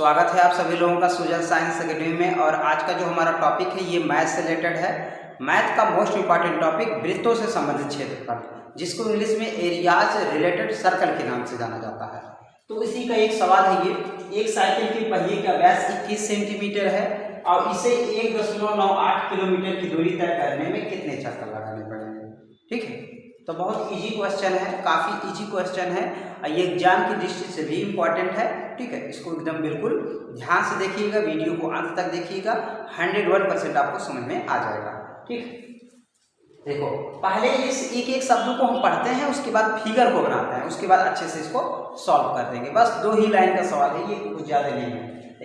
स्वागत है आप सभी लोगों का सुजल साइंस एकेडमी में। और आज का जो हमारा टॉपिक है ये मैथ से रिलेटेड है। मैथ का मोस्ट इंपॉर्टेंट टॉपिक वृत्तों से संबंधित क्षेत्रफल, जिसको इंग्लिश में एरियाज रिलेटेड सर्कल के नाम से जाना जाता है। तो इसी का एक सवाल है ये, एक साइकिल के पहिए का व्यास 21 सेंटीमीटर है और इसे 1.98 किलोमीटर की दूरी तय करने में कितने चक्कर लगाने पड़ेंगे। ठीक है, तो बहुत इजी क्वेश्चन है, काफ़ी इजी क्वेश्चन है। ये एग्जाम की दृष्टि से भी इम्पॉर्टेंट है। ठीक है, इसको एकदम बिल्कुल ध्यान से देखिएगा, वीडियो को अंत तक देखिएगा, 101% आपको समझ में आ जाएगा। ठीक, देखो पहले इस एक एक शब्द को हम पढ़ते हैं, उसके बाद फिगर को बनाते हैं, उसके बाद अच्छे से इसको सॉल्व कर देंगे। बस 2 ही लाइन का सवाल है, ये कुछ ज़्यादा नहीं है।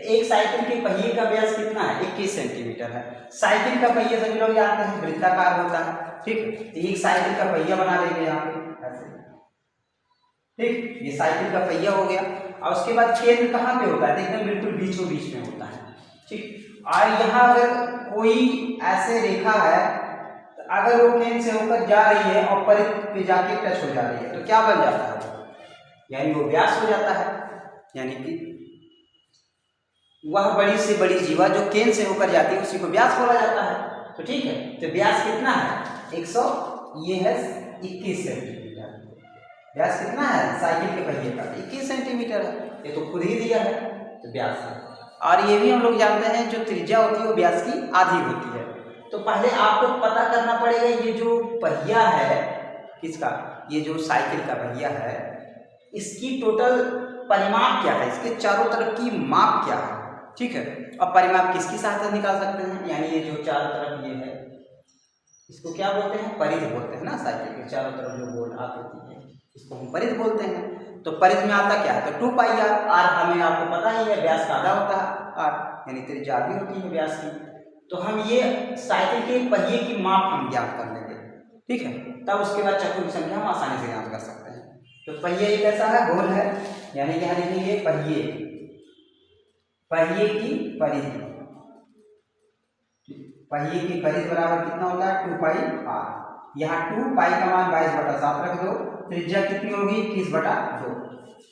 एक साइकिल के पहिए का व्यास कितना है? 21 सेंटीमीटर है। साइकिल का पहिया सभी लोग जानते हैं वृत्ताकार होता है। ठीक है, तो एक साइकिल का पहिया बना लेंगे यहाँ पे ऐसे। ठीक, ये साइकिल का पहिया हो गया। और उसके बाद केंद्र कहाँ पे होता है? एकदम बिल्कुल बीचों बीच में होता है। ठीक, और यहाँ अगर कोई ऐसे रेखा है, तो अगर वो केंद्र से होकर जा रही है और परिध पे जाके टच हो जा रही है, तो क्या बन जाता है? यानी वो व्यास हो जाता है। यानी कि वह बड़ी से बड़ी जीवा जो केंद्र से होकर जाती है उसी को व्यास बोला जाता है। तो ठीक है, तो व्यास कितना है? 100, ये है 21 सेंटीमीटर। व्यास कितना है साइकिल के पहिए का? 21 सेंटीमीटर है, ये तो खुद ही दिया है, तो व्यास है। और ये भी हम लोग जानते हैं जो त्रिज्या होती है वो व्यास की आधी होती है। तो पहले आपको पता करना पड़ेगा ये जो पहिया है किसका, ये जो साइकिल का पहिया है, इसकी टोटल परिमाप क्या है, इसके चारों तरफ की माप क्या है। ठीक है, अब परिमाप किसकी सहायता निकाल सकते हैं? यानी ये जो चारों तरफ ये है, इसको क्या बोलते हैं? परिध बोलते हैं ना। साइकिल के चारों तरफ जो गोल आकृति है इसको हम परिध बोलते हैं। तो परिध में आता क्या है? तो 2 पाई आर। आर हमें आपको पता ही है व्यास का आधा होता है आर, यानी त्रिज्या आधी होती है व्यास की। तो हम ये साइकिल के पहिए की माप हम ज्ञात कर लेंगे। ठीक है, तब उसके बाद चक्रों की संख्या हम आसानी से ज्ञात कर सकते हैं। तो पहिए एक ऐसा है, गोल है, यानी क्या लिखेंगे? पहिए की परिधि। पहिए की परिधि बराबर कितना होता है? 2 पाई आर। यहाँ 2 पाई का मान 22/7 रख दो। त्रिज्या कितनी होगी? 21/2।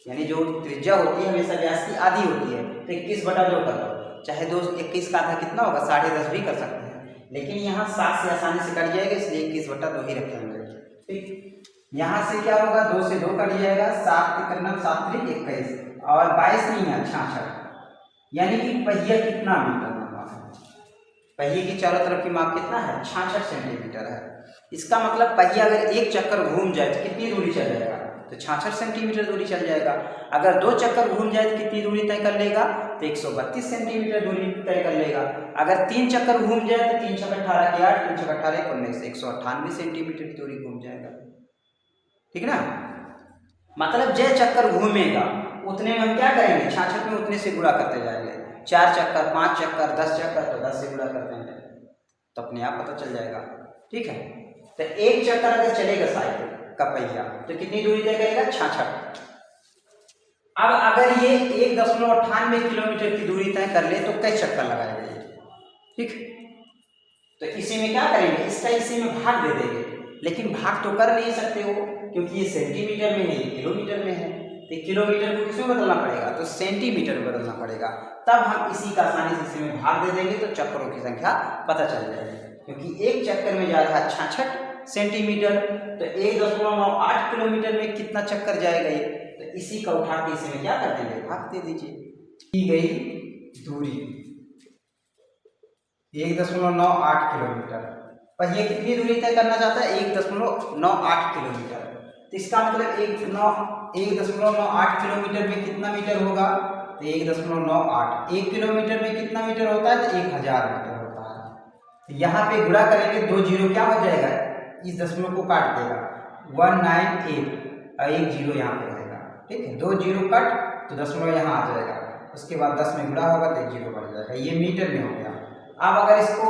यानी जो त्रिज्या होती है हमेशा व्यास की आधी होती है, तो 21/2 कर दो। चाहे 2 21 का आधा कितना होगा? 10.5 भी कर सकते हैं, लेकिन यहाँ 7 से आसानी से कट जाएगा, इसलिए 21/2 ही रखेंगे। ठीक, यहाँ से क्या होगा? 2 से 2 कट जाएगा, 7 त्रिक 7 त्रिक 21 और 22 नहीं है 66। यानी कि पहिया कितना मीटर लंबा है? पहिए की चारों तरफ की माप कितना है? 66 सेंटीमीटर है। इसका मतलब पहिया अगर एक चक्कर घूम जाए तो कितनी दूरी चल जाएगा? तो 66 सेंटीमीटर दूरी चल जाएगा। अगर 2 चक्कर घूम जाए तो कितनी दूरी तय कर लेगा? तो 132 सेंटीमीटर दूरी तय कर लेगा। अगर 3 चक्कर घूम जाए तो 3 छक्के 18 की 8, 3 छक्के 18 19, 198 सेंटीमीटर की दूरी घूम जाएगा। ठीक ना, मतलब जो चक्कर घूमेगा उतने में हम क्या करेंगे? 66 में उतने से गुणा करते जाएंगे। 4 चक्कर, 5 चक्कर, 10 चक्कर, तो 10 से गुणा करते हैं तो अपने आप पता चल जाएगा। ठीक है, तो एक चक्कर अगर चलेगा साइकिल का पहिया तो कितनी दूरी तय करेगा? 66। अब अगर ये 1.98 किलोमीटर की दूरी तय कर ले तो कई चक्कर लगाएगा ये? ठीक, तो इसी में क्या करेंगे? इसका इसी में भाग दे देंगे। लेकिन भाग तो कर नहीं सकते हो, क्योंकि ये सेंटीमीटर में है, ये किलोमीटर में है। तो किलोमीटर को किसमें बदलना पड़ेगा? तो सेंटीमीटर में बदलना पड़ेगा। तब हम इसी का आसानी से इसी में भाग दे देंगे तो चक्करों की संख्या पता चल जाएगी। क्योंकि एक चक्कर में जा रहा है 66 सेंटीमीटर, तो 1.98 किलोमीटर में कितना चक्कर जाएगा ये? तो इसी का उठा के इसी में क्या कर देंगे? भाग दे दीजिए। की गई दूरी 1.98 किलोमीटर। पर ये कितनी दूरी तय करना चाहता है? 1.98 किलोमीटर। तो इसका मतलब 1.98 किलोमीटर में कितना मीटर होगा? तो 1.98। 1 किलोमीटर में कितना मीटर होता है? तो 1000 मीटर होता है। तो यहाँ पे गुणा करेंगे, 2 जीरो क्या हो जाएगा? इस दशमलव को काट देगा, 198 और 1 जीरो यहाँ पे रहेगा। ठीक है, 2 जीरो कट तो दशमलव यहाँ आ जाएगा, उसके बाद 10 में गुणा होगा तो 1 जीरो बढ़ जाएगा। ये मीटर में हो गया। अब अगर इसको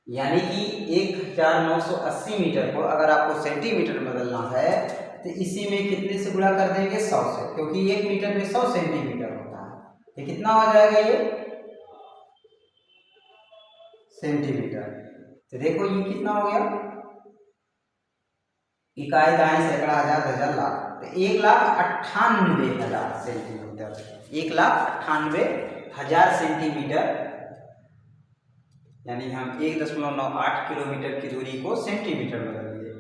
यानी कि 1980 मीटर को अगर आपको सेंटीमीटर में बदलना है तो इसी में कितने से गुणा कर देंगे? 100 से, क्योंकि 1 मीटर में 100 सेंटीमीटर होता है। ये कितना हो जाएगा? ये सेंटीमीटर। तो देखो ये कितना हो गया? इकाई, दाई, सैकड़ा, हजार, हजार, लाख। तो 1,98,000 सेंटीमीटर, 1,98,000 सेंटीमीटर, यानी हम 1.98 किलोमीटर की दूरी को सेंटीमीटर में बदल दिए।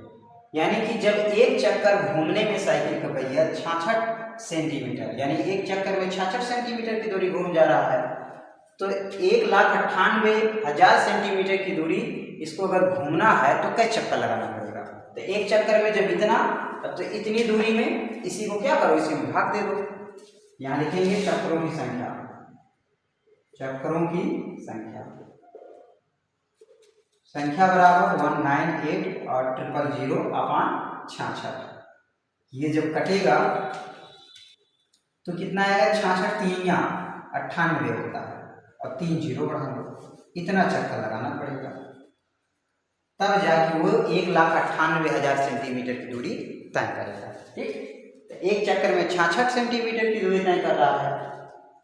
यानी कि जब एक चक्कर घूमने में साइकिल का पहिया 66 सेंटीमीटर, यानी एक चक्कर में 66 सेंटीमीटर की दूरी घूम जा रहा है, तो 1,98,000 सेंटीमीटर की दूरी इसको अगर घूमना है तो कई चक्कर लगाना पड़ेगा। तो एक चक्कर में जब इतना, तो इतनी दूरी में इसी को क्या करो, इसी में भाग दे दो। यहाँ लिखेंगे चक्रों की संख्या, चक्रों की संख्या, संख्या बराबर 198 और 000/66। ये जब कटेगा तो कितना आएगा, 66 3 98 होता है और 3 0 बढ़ा लो, इतना चक्कर लगाना पड़ेगा, तब जाके वो 1,98,000 सेंटीमीटर की दूरी तय करेगा। ठीक, तो एक चक्कर में 66 सेंटीमीटर की दूरी तय कर रहा है,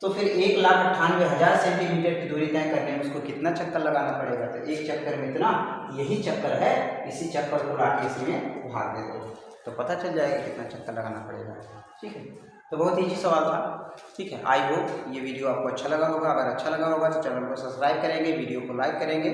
तो फिर 1,98,000 सेंटीमीटर की दूरी तय करने में उसको कितना चक्कर लगाना पड़ेगा, तो एक चक्कर में इतना, यही चक्कर है, इसी चक्कर को लाके इसमें भाग दे दो तो पता चल जाएगा कितना चक्कर लगाना पड़ेगा। ठीक है, तो बहुत ईजी सवाल था। ठीक है, आई होप ये वीडियो आपको अच्छा लगा होगा। अगर अच्छा लगा होगा तो चैनल को सब्सक्राइब करेंगे, वीडियो को लाइक करेंगे